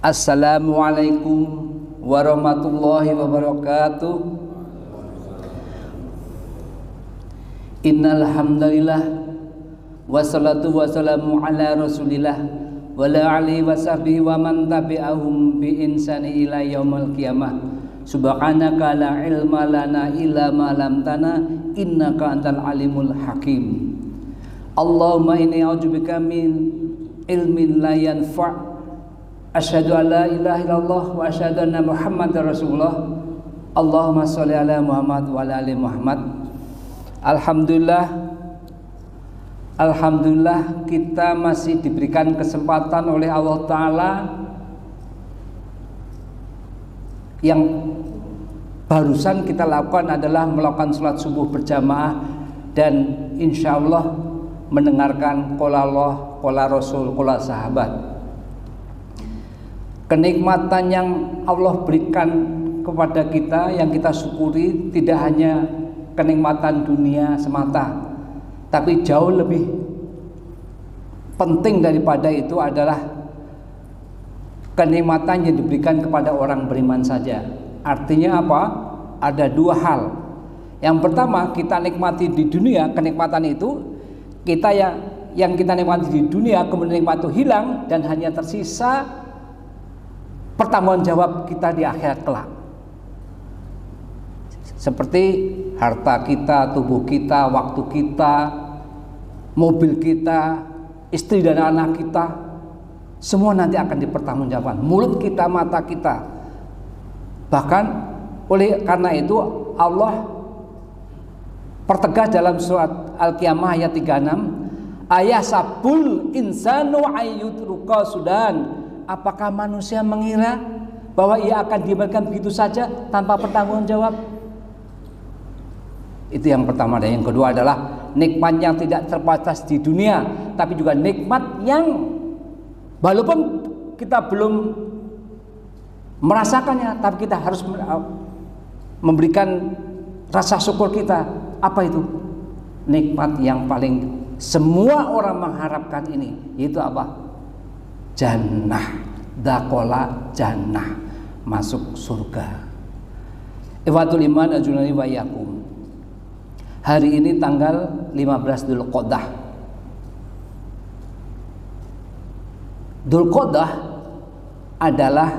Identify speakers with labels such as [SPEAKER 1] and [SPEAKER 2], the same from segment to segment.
[SPEAKER 1] Assalamualaikum warahmatullahi wabarakatuh. Innal hamdalillah wassalatu wassalamu ala rasulillah wa ala alihi wasahbihi wa man tabi'ahum bi insani ila yaumil qiyamah. Subhanaka la ilma lana illa ma 'allamtana innaka antal alimul hakim. Allahumma inni a'udzubika min ilmin la yanfa'. Asyhadu an la ilaha illallah wa asyhadu anna Muhammadar Rasulullah. Allahumma sholli ala Muhammad wa ala ali Muhammad. Alhamdulillah kita masih diberikan kesempatan oleh Allah Ta'ala yang barusan kita lakukan adalah melakukan sholat subuh berjamaah dan insya Allah mendengarkan qala Allah, qala Rasul, qala sahabat. Kenikmatan yang Allah berikan kepada kita yang kita syukuri tidak hanya kenikmatan dunia semata, tapi jauh lebih penting daripada itu adalah kenikmatan yang diberikan kepada orang beriman saja. Artinya apa? Ada dua hal. Yang pertama, kita nikmati di dunia kenikmatan itu, kita yang kita nikmati di dunia kemudian nikmat itu hilang dan hanya tersisa pertanggungan jawab kita di akhirat kelak. Seperti harta kita, tubuh kita, waktu kita, mobil kita, istri dan anak kita, semua nanti akan dipertanggungjawabkan. Mulut kita, mata kita. Bahkan oleh karena itu Allah pertegas dalam surat Al-Qiyamah ayat 36, ayasabul insanu ayyutruka sudan. Apakah manusia mengira bahwa ia akan dibiarkan begitu saja tanpa pertanggungan jawab? Itu yang pertama. Dan yang kedua adalah nikmat yang tidak terbatas di dunia, tapi juga nikmat yang walaupun kita belum merasakannya, tapi kita harus memberikan rasa syukur kita. Apa itu? Nikmat yang paling semua orang mengharapkan ini, yaitu apa? Jannah, dakola jannah, masuk surga. Ikhwatul iman ajunani wa yakum. Hari ini tanggal 15 Dzulqa'dah. Dzulqa'dah adalah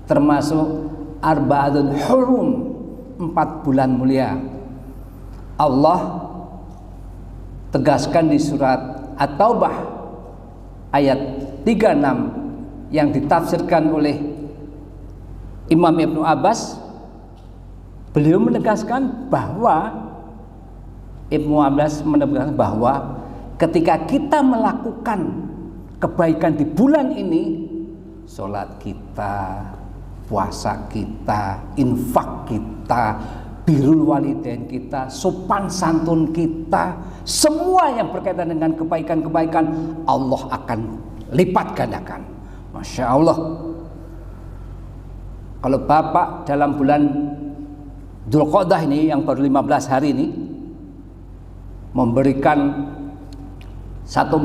[SPEAKER 1] termasuk arba'atul hurum, 4 bulan mulia. Allah tegaskan di surat At-Taubah ayat 36 yang ditafsirkan oleh Imam Ibnu Abbas. Beliau menegaskan bahwa ketika kita melakukan kebaikan di bulan ini, sholat kita, puasa kita, infak kita, birrul walidain kita, sopan santun kita, semua yang berkaitan dengan kebaikan-kebaikan Allah akan lipat gandakan. Masya Allah. Kalau Bapak dalam bulan Dzulqa'dah ini yang baru 15 hari ini memberikan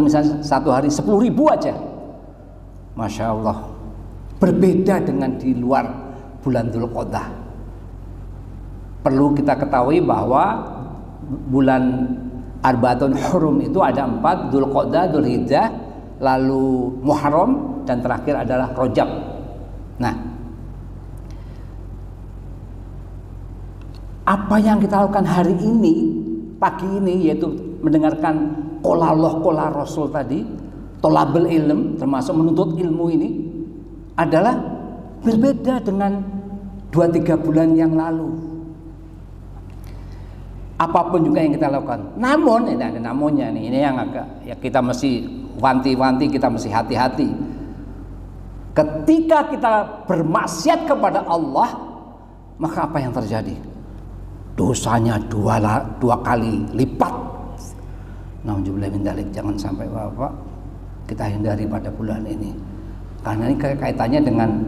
[SPEAKER 1] misalnya satu hari 10.000 aja, Masya Allah, berbeda dengan di luar bulan Dzulqa'dah. Perlu kita ketahui bahwa bulan Arba'atun Hurum itu ada 4, Dzulqa'dah, Dzulhijjah, lalu Muharram, dan terakhir adalah Rajab. Nah, apa yang kita lakukan hari ini, pagi ini, yaitu mendengarkan qala Allah, qala Rasul tadi, tolabul ilm, termasuk menuntut ilmu ini, adalah berbeda dengan 2-3 bulan yang lalu. Apapun juga yang kita lakukan, namun ini ada namunnya nih, ini yang agak ya kita mesti wanti-wanti, kita mesti hati-hati. Ketika kita bermaksiat kepada Allah, maka apa yang terjadi? Dosanya dua kali lipat. Nauzubillah min dzalik. Jangan sampai Bapak kita hindari pada bulan ini, karena ini kaitannya dengan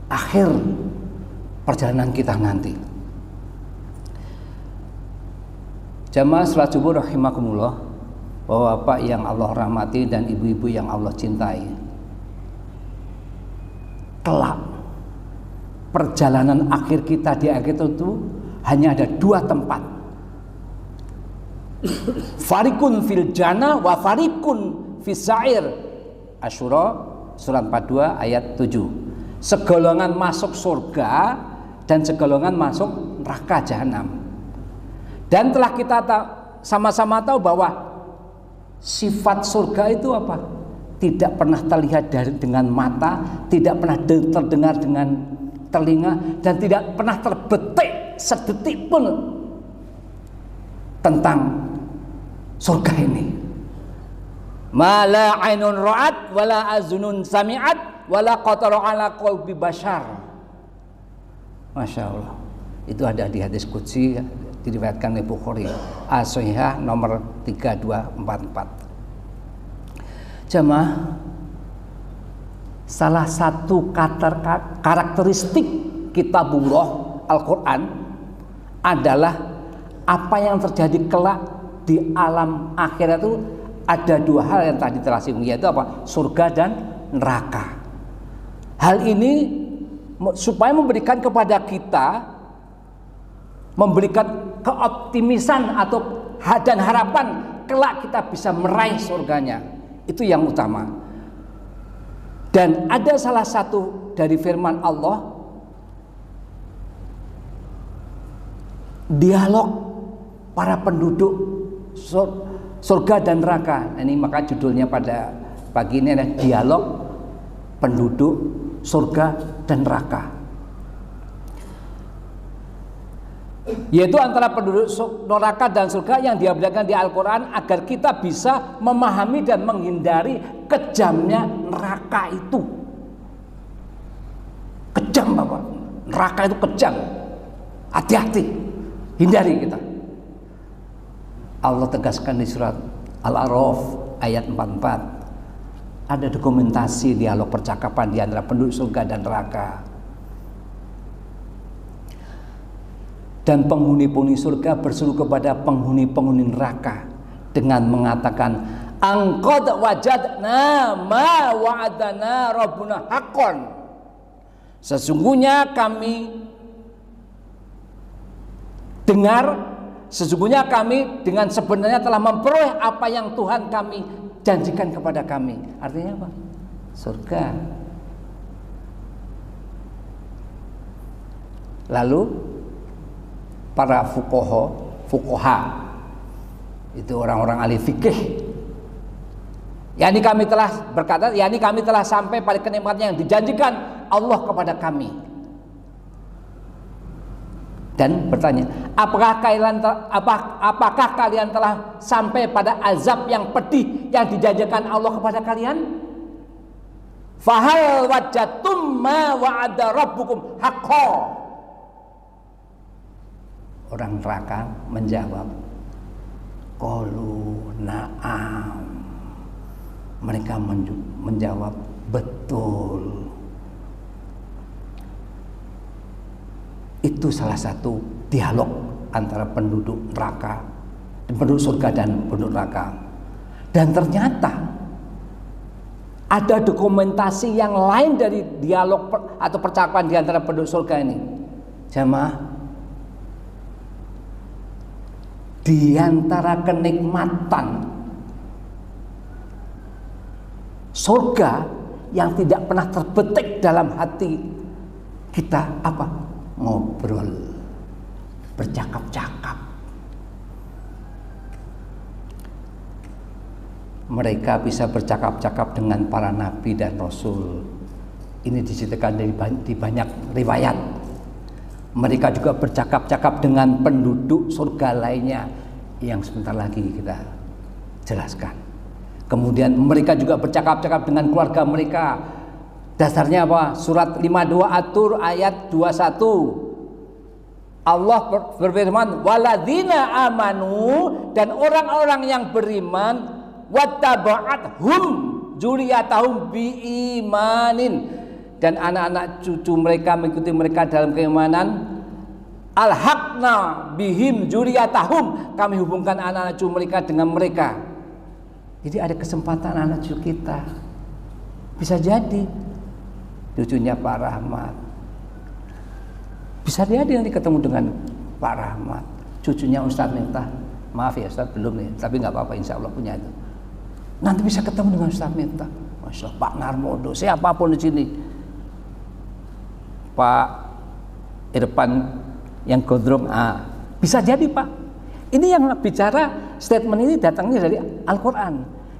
[SPEAKER 1] akhir perjalanan kita nanti. Jamaah salat subuh rahimakumullah, Bapak-bapak yang Allah rahmati dan ibu-ibu yang Allah cintai. kelak perjalanan akhir kita di akhirat itu hanya ada dua tempat. Farikun fil jannah wa farikun fis sa'ir. Asyura surat 42 ayat 7. Segolongan masuk surga dan segolongan masuk neraka jahanam. Dan telah kita sama-sama tahu bahwa sifat surga itu apa? Tidak pernah terlihat dengan mata, tidak pernah terdengar dengan telinga, dan tidak pernah terbetik sedetik pun tentang surga ini. Ma la ainun ra'at wala azunun sami'at wala qatara ala qalbi bashar. Masya Allah. Itu ada di hadis qudsi, diriwayatkan oleh Bukhari, As-Sahihah nomor 3244. Jemaah, salah satu karakteristik kitabullah Al-Quran adalah apa yang terjadi kelak di alam akhirat itu ada dua hal yang tadi telah disinggung, yaitu apa? Surga dan neraka. Hal ini supaya memberikan kepada kita, memberikan keoptimisan atau dan harapan kelak kita bisa meraih surganya. Itu yang utama. Dan ada salah satu dari firman Allah, dialog para penduduk surga dan neraka. Ini maka judulnya pada pagi ini adalah dialog penduduk surga dan neraka. Yaitu antara penduduk neraka dan surga yang diabadikan di Al-Quran agar kita bisa memahami dan menghindari kejamnya neraka itu. Kejam Bapak, neraka itu kejam. Hati-hati, hindari kita. Allah tegaskan di surat Al-A'raf ayat 44. Ada dokumentasi dialog percakapan di antara penduduk surga dan neraka. Dan penghuni-penghuni surga berseru kepada penghuni-penghuni neraka dengan mengatakan, Angqad wajadna ma wa'adana rabbuna haqqan. Sesungguhnya kami dengan sebenarnya telah memperoleh apa yang Tuhan kami janjikan kepada kami. Artinya apa? Surga. Lalu para fuqaha itu orang-orang ahli fikih, yakni kami telah sampai pada kenikmatan yang dijanjikan Allah kepada kami. Dan bertanya, apakah kalian telah sampai pada azab yang pedih yang dijanjikan Allah kepada kalian? Fahal wajadtum ma wa'ada rabbukum haqqan. Orang neraka menjawab, qalu na'am. Mereka menjawab, betul. Itu salah satu dialog antara penduduk neraka, penduduk surga dan penduduk neraka. Dan ternyata ada dokumentasi yang lain dari dialog atau percakapan di antara penduduk surga ini. Jamaah, di antara kenikmatan surga yang tidak pernah terbetik dalam hati kita apa? Ngobrol, bercakap-cakap. Mereka bisa bercakap-cakap dengan para nabi dan rasul. Ini diceritakan di banyak riwayat. Mereka juga bercakap-cakap dengan penduduk surga lainnya yang sebentar lagi kita jelaskan. Kemudian mereka juga bercakap-cakap dengan keluarga mereka. Dasarnya apa? Surat 52 At-Tur ayat 21. Allah berfirman, "Walladzina amanu," dan orang-orang yang beriman, "wattaba'athum dzurriyyatuhum biimanin," dan anak-anak cucu mereka mengikuti mereka dalam keimanan, "alhaqna bihim dzurriyyatahum," kami hubungkan anak-anak cucu mereka dengan mereka. Jadi ada kesempatan anak cucu kita bisa jadi cucunya Pak Rahmat. Bisa jadi nanti ketemu dengan Pak Rahmat, cucunya Ustadz Miftah. Maaf ya Ustadz, belum nih, tapi nggak apa-apa, insya Allah punya itu. Nanti bisa ketemu dengan Ustadz Miftah, Masya Allah, Pak Narmodo, siapapun di sini, Pak Irfan yang gondrong, bisa jadi Pak. Ini yang bicara statement ini datangnya dari Al-Quran.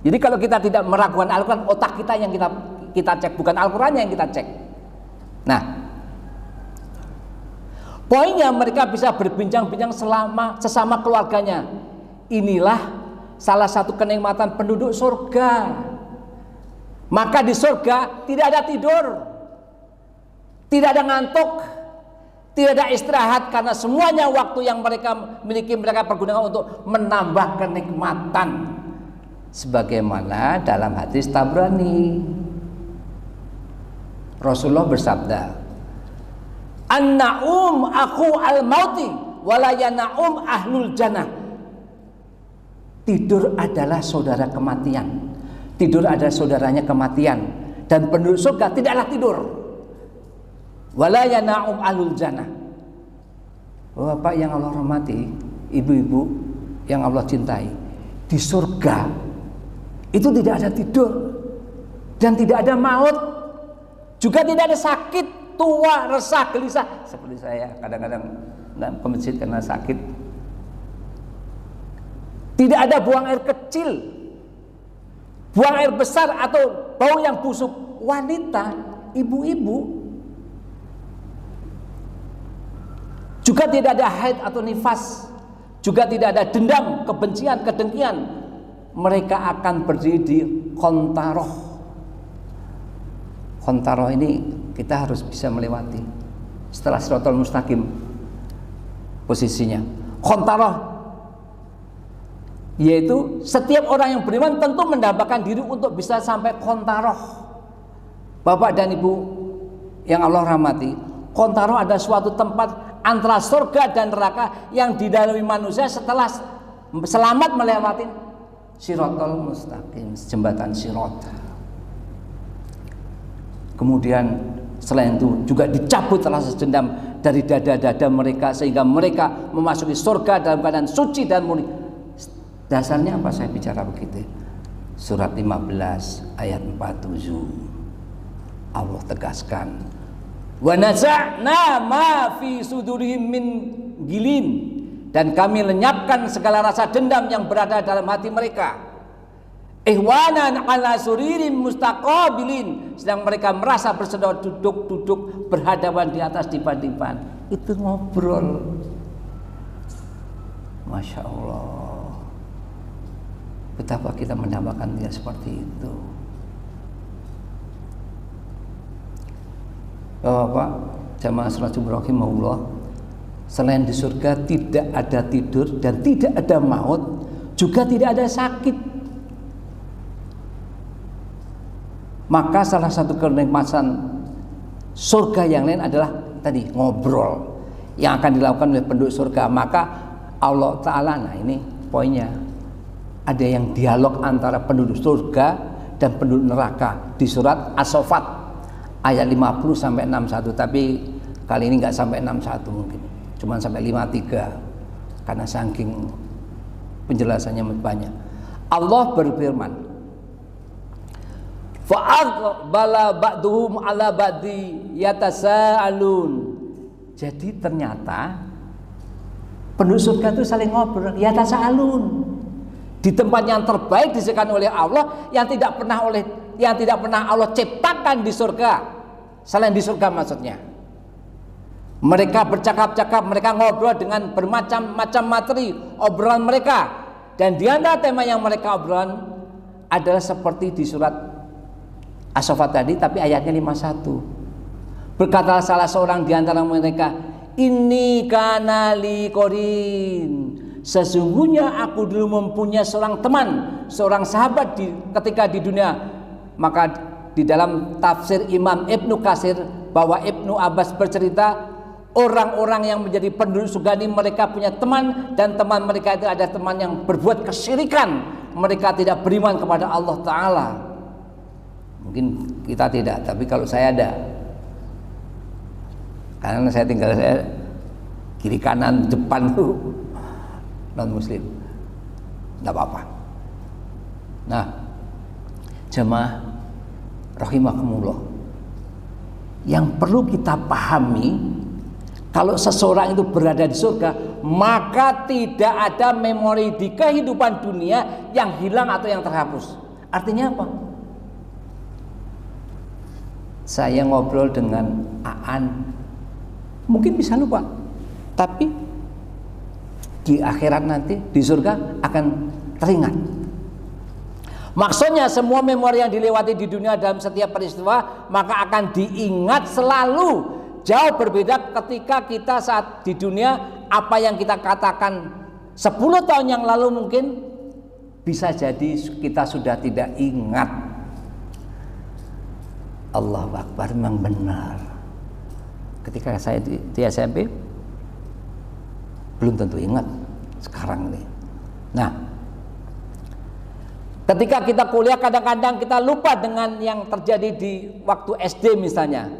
[SPEAKER 1] Jadi kalau kita tidak meragukan Al-Quran, otak kita yang kita cek, bukan Al-Quran yang kita cek. Nah, poinnya mereka bisa berbincang-bincang sesama keluarganya. Inilah salah satu kenikmatan penduduk surga. Maka di surga tidak ada tidur, tidak ada ngantuk, tidak ada istirahat, karena semuanya waktu yang mereka miliki mereka pergunakan untuk menambah kenikmatan. Sebagaimana dalam hadis Tabrani, Rasulullah bersabda, An-na'um aku al-mauti walayana'um ahlul jannah. Tidur adalah saudara kematian. Tidur adalah saudaranya kematian. Dan penduduk surga tidaklah tidur. Walayana'um ahlul jannah. Bapak yang Allah hormati, ibu-ibu yang Allah cintai, di surga itu tidak ada tidur dan tidak ada maut, juga tidak ada sakit, tua, resah, gelisah. Seperti saya kadang-kadang nggak ke masjid karena sakit. Tidak ada buang air kecil, buang air besar atau bau yang busuk. Wanita, ibu-ibu juga tidak ada haid atau nifas, juga tidak ada dendam, kebencian, kedengkian. Mereka akan berdiri di Qantarah. Qantarah ini kita harus bisa melewati setelah Shiratal Mustaqim posisinya. Qantarah yaitu setiap orang yang beriman tentu mendambakan diri untuk bisa sampai Qantarah. Bapak dan Ibu yang Allah rahmati, Qantarah ada suatu tempat antara surga dan neraka yang dilalui manusia setelah selamat melewati Shiratal Mustaqim, jembatan Shirat. Kemudian selain itu juga dicabut rasa dendam dari dada-dada mereka sehingga mereka memasuki surga dalam keadaan suci dan murni. Dasarnya apa saya bicara begitu? Surat 15 ayat 47 Allah tegaskan, wa naza'na ma fi sudurihim min gilin, dan kami lenyapkan segala rasa dendam yang berada dalam hati mereka. Ihwanan ala suririn mustaqabilin, sedang mereka merasa bersedot duduk berhadapan di atas dipan-dipan. Itu ngobrol. Masya Allah, betapa kita mendambakan dia seperti itu. Bapak jamaah salat subuh rahimahullah, selain di surga tidak ada tidur dan tidak ada maut, juga tidak ada sakit. Maka salah satu kenikmatan surga yang lain adalah tadi ngobrol yang akan dilakukan oleh penduduk surga. Maka Allah Ta'ala, nah ini poinnya, ada yang dialog antara penduduk surga dan penduduk neraka di surat As-Saffat ayat 50 sampai 61. Tapi kali ini nggak sampai 61, mungkin cuma sampai 53 karena saking penjelasannya banyak. Allah berfirman, fa'aqbala ba'duhum ala ba'di yatasaalun. Jadi ternyata penduduk surga itu saling ngobrol, yatasaalun, di tempat yang terbaik disediakan oleh Allah, yang tidak pernah Allah ciptakan di surga, selain di surga maksudnya. Mereka bercakap-cakap, mereka ngobrol dengan bermacam-macam materi obrolan mereka, dan di antara tema yang mereka obrolan adalah seperti di surat As-Saffat tadi, tapi ayatnya 51. Berkata salah seorang di antara mereka, ini kana li qarin, sesungguhnya aku dulu mempunyai seorang teman, seorang sahabat ketika di dunia. Maka di dalam tafsir Imam Ibnu Katsir bahwa Ibnu Abbas bercerita, orang-orang yang menjadi penduduk surga ini mereka punya teman, dan teman mereka itu ada teman yang berbuat kesyirikan. Mereka tidak beriman kepada Allah Ta'ala. Mungkin kita tidak, tapi kalau saya ada, Karena saya kiri kanan depan tuh non muslim, tidak apa-apa. Nah, jemaah rahimakumullah, yang perlu kita pahami, kalau seseorang itu berada di surga, maka tidak ada memori di kehidupan dunia yang hilang atau yang terhapus. Artinya apa? Saya ngobrol dengan Aan, mungkin bisa lupa, tapi di akhirat nanti di surga akan teringat. Maksudnya semua memori yang dilewati di dunia dalam setiap peristiwa maka akan diingat selalu. Jauh berbeda ketika kita saat di dunia, apa yang kita katakan 10 tahun yang lalu mungkin bisa jadi kita sudah tidak ingat. Allahu Akbar, memang benar. Ketika saya di SMP belum tentu ingat sekarang nih. Nah, ketika kita kuliah kadang-kadang kita lupa dengan yang terjadi di waktu SD misalnya.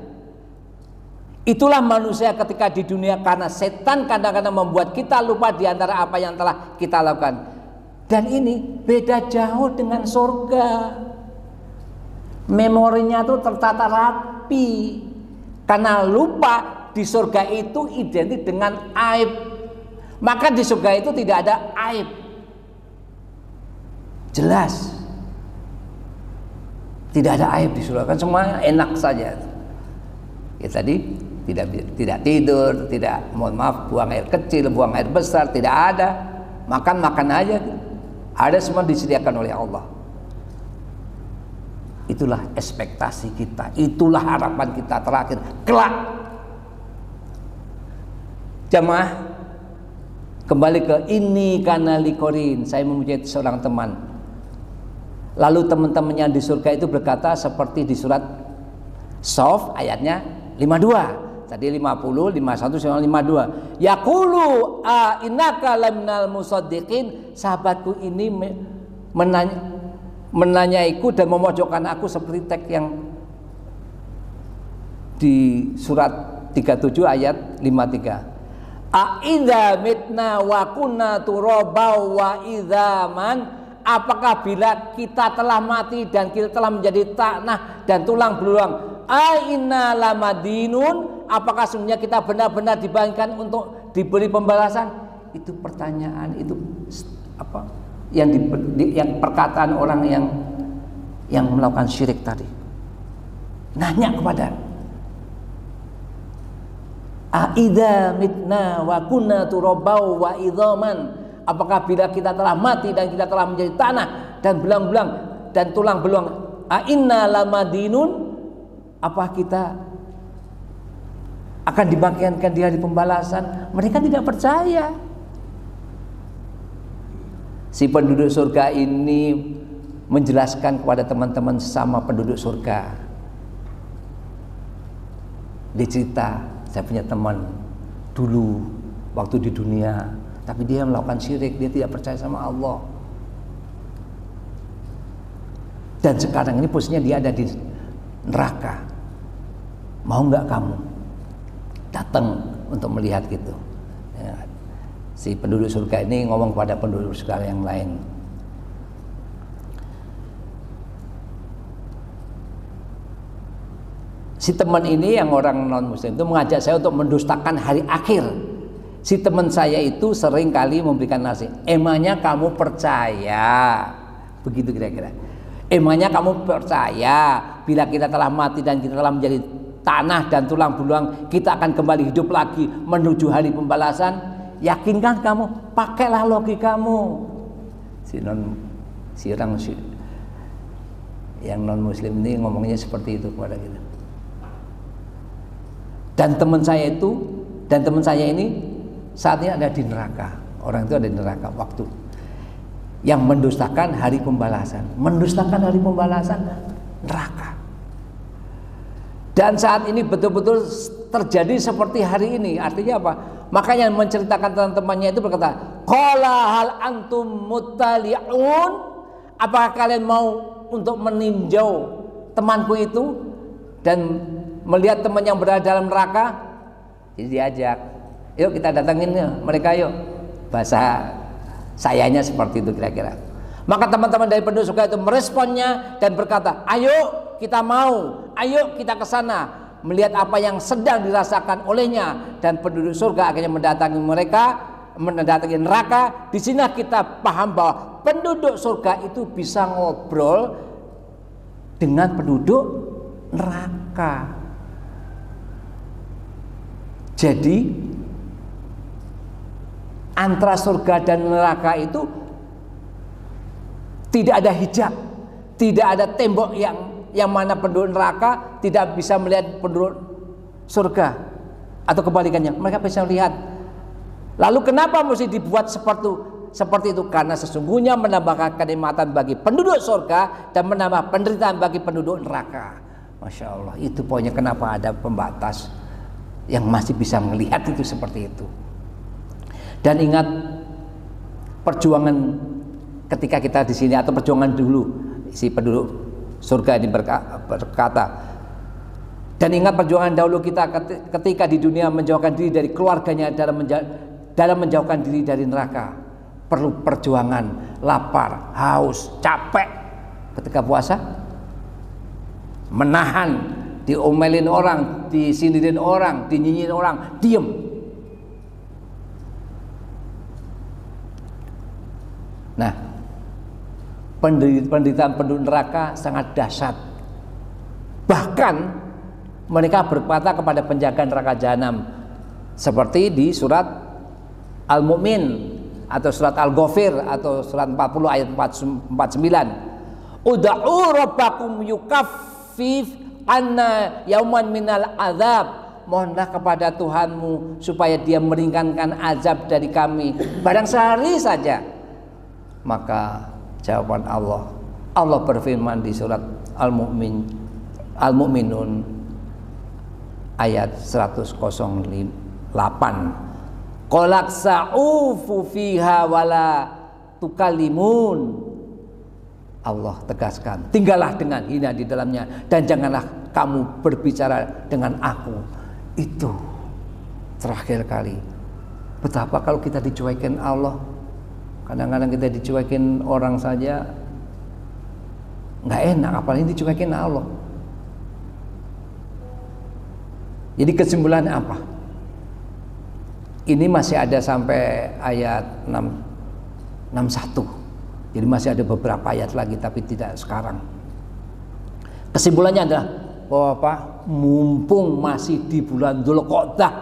[SPEAKER 1] Itulah manusia ketika di dunia, karena setan kadang-kadang membuat kita lupa di antara apa yang telah kita lakukan. Dan ini beda jauh dengan surga. Memorinya itu tertata rapi. Karena lupa di surga itu identik dengan aib. Maka di surga itu tidak ada aib. Jelas. Tidak ada aib di surga, kan semuanya enak saja. Ya tadi tidak tidur, tidak, mohon maaf, buang air kecil, buang air besar, tidak ada. Makan aja, ada semua disediakan oleh Allah. Itulah ekspektasi kita, itulah harapan kita terakhir kelak. Jamaah, kembali ke ini karena likorin, saya mempunyai seorang teman. Lalu teman-temannya di surga itu berkata seperti di surat Shaf ayatnya 52. Tadi 50, 51, 52. Yaqulu a innaka laminal musaddiqin. Sahabatku ini menanyaiku dan memojokkan aku seperti teks yang di surat 37 ayat 53. A idza mitna wa kunna turaba wa idzaman. Apakah bila kita telah mati dan kita telah menjadi tanah dan tulang belulang, aina lamadinun, apakah sebenarnya kita benar-benar dibangkitkan untuk diberi pembalasan? Itu pertanyaan, itu apa yang yang perkataan orang yang melakukan syirik tadi. Nanya kepada aidza mitna wa kunna turabau wa idzaman, apakah bila kita telah mati dan kita telah menjadi tanah dan belang-belang dan tulang belulang, inna lamadinun, apa kita akan dibangkitkan di hari pembalasan? Mereka tidak percaya. Si penduduk surga ini menjelaskan kepada teman-teman sesama penduduk surga. Dia cerita, saya punya teman dulu waktu di dunia, tapi dia melakukan syirik, dia tidak percaya sama Allah. Dan sekarang ini posisinya dia ada di neraka. Mau nggak kamu datang untuk melihat gitu? Ya. Si penduduk surga ini ngomong kepada penduduk surga yang lain. Si teman ini yang orang non muslim itu mengajak saya untuk mendustakan hari akhir. Si teman saya itu sering kali memberikan nasihat. Emangnya kamu percaya? Begitu kira-kira. Emangnya kamu percaya bila kita telah mati dan kita telah menjadi tanah dan tulang belulang, kita akan kembali hidup lagi menuju hari pembalasan? Yakinkah kamu? Pakailah logikamu. Yang non muslim ini ngomongnya seperti itu kepada kita. Dan teman saya ini saat ini ada di neraka. Orang itu ada di neraka waktu yang mendustakan hari pembalasan. Mendustakan hari pembalasan, neraka. Dan saat ini betul-betul terjadi seperti hari ini. Artinya apa? Makanya menceritakan teman-temannya itu berkata, qala hal antum muttali'un, apakah kalian mau untuk meninjau temanku itu dan melihat teman yang berada dalam neraka? Jadi diajak, yuk kita datangin mereka yuk. Bahasa sayanya seperti itu kira-kira. Maka teman-teman dari penduduk surga itu meresponnya dan berkata, ayo kita mau, ayo kita ke sana melihat apa yang sedang dirasakan olehnya. Dan penduduk surga akhirnya mendatangi mereka, mendatangi neraka. Di sini kita paham bahwa penduduk surga itu bisa ngobrol dengan penduduk neraka. Jadi antara surga dan neraka itu tidak ada hijab, tidak ada tembok yang mana penduduk neraka tidak bisa melihat penduduk surga, atau kebalikannya, mereka bisa lihat. Lalu kenapa mesti dibuat seperti itu? Karena sesungguhnya menambahkan kenikmatan bagi penduduk surga dan menambah penderitaan bagi penduduk neraka. Masya Allah, itu poinnya kenapa ada pembatas yang masih bisa melihat itu seperti itu. Dan ingat perjuangan ketika kita di sini, atau perjuangan dulu si penduduk surga ini berkata, dan ingat perjuangan dahulu kita ketika di dunia menjauhkan diri dari keluarganya dalam menjauhkan diri dari neraka. Perlu perjuangan, lapar, haus, capek ketika puasa, menahan, diomelin orang, disindirin orang, dinyinyirin orang, diem. Nah, penderitaan penduduk neraka sangat dahsyat. Bahkan mereka berkata kepada penjaga neraka jahanam, seperti di surat Al-Mu'min atau surat Al-Ghafir atau surat 40 ayat 49. Ud'u rabbakum yukaffif anna yauman minal azab. Mohonlah kepada Tuhanmu supaya Dia meringankan azab dari kami barang sehari saja. Maka jawaban Allah berfirman di surat Al-Mu'minun ayat 108. Qolak sa'ufu fiha wala tukalimun. Allah tegaskan, tinggallah dengan hina di dalamnya dan janganlah kamu berbicara dengan aku. Itu terakhir kali. Betapa kalau kita dicuekin Allah. Kadang-kadang kita dicuekin orang saja nggak enak, apalagi dicuekin Allah. Jadi kesimpulannya apa? Ini masih ada sampai ayat 61. Jadi masih ada beberapa ayat lagi, tapi tidak sekarang. Kesimpulannya adalah bahwa mumpung masih di bulan Dzulqa'dah,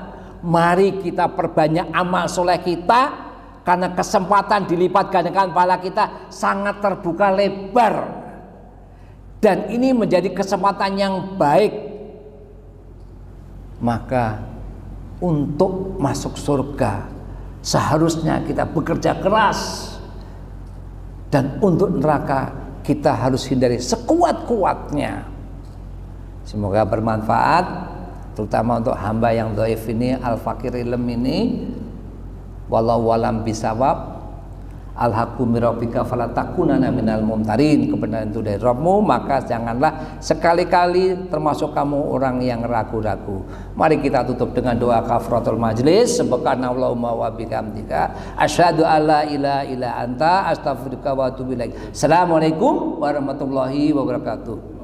[SPEAKER 1] mari kita perbanyak amal soleh kita. Karena kesempatan dilipat gandakan pahala kita sangat terbuka lebar. Dan ini menjadi kesempatan yang baik. Maka untuk masuk surga seharusnya kita bekerja keras. Dan untuk neraka kita harus hindari sekuat-kuatnya. Semoga bermanfaat, terutama untuk hamba yang dhaif ini, al-fakir ilm ini. Wallahu alam bisawab. Al-haqqu min rabbika fala takunanna minal mumtarin. Kebenaran itu dari Rabbmu, maka janganlah sekali-kali termasuk kamu orang yang ragu-ragu. Mari kita tutup dengan doa kafaratul majlis. Subhanallahumma wa bihamdika asyhadu alla ilaha illa anta astaghfiruka wa atubu ilaik. Assalamualaikum warahmatullahi wabarakatuh.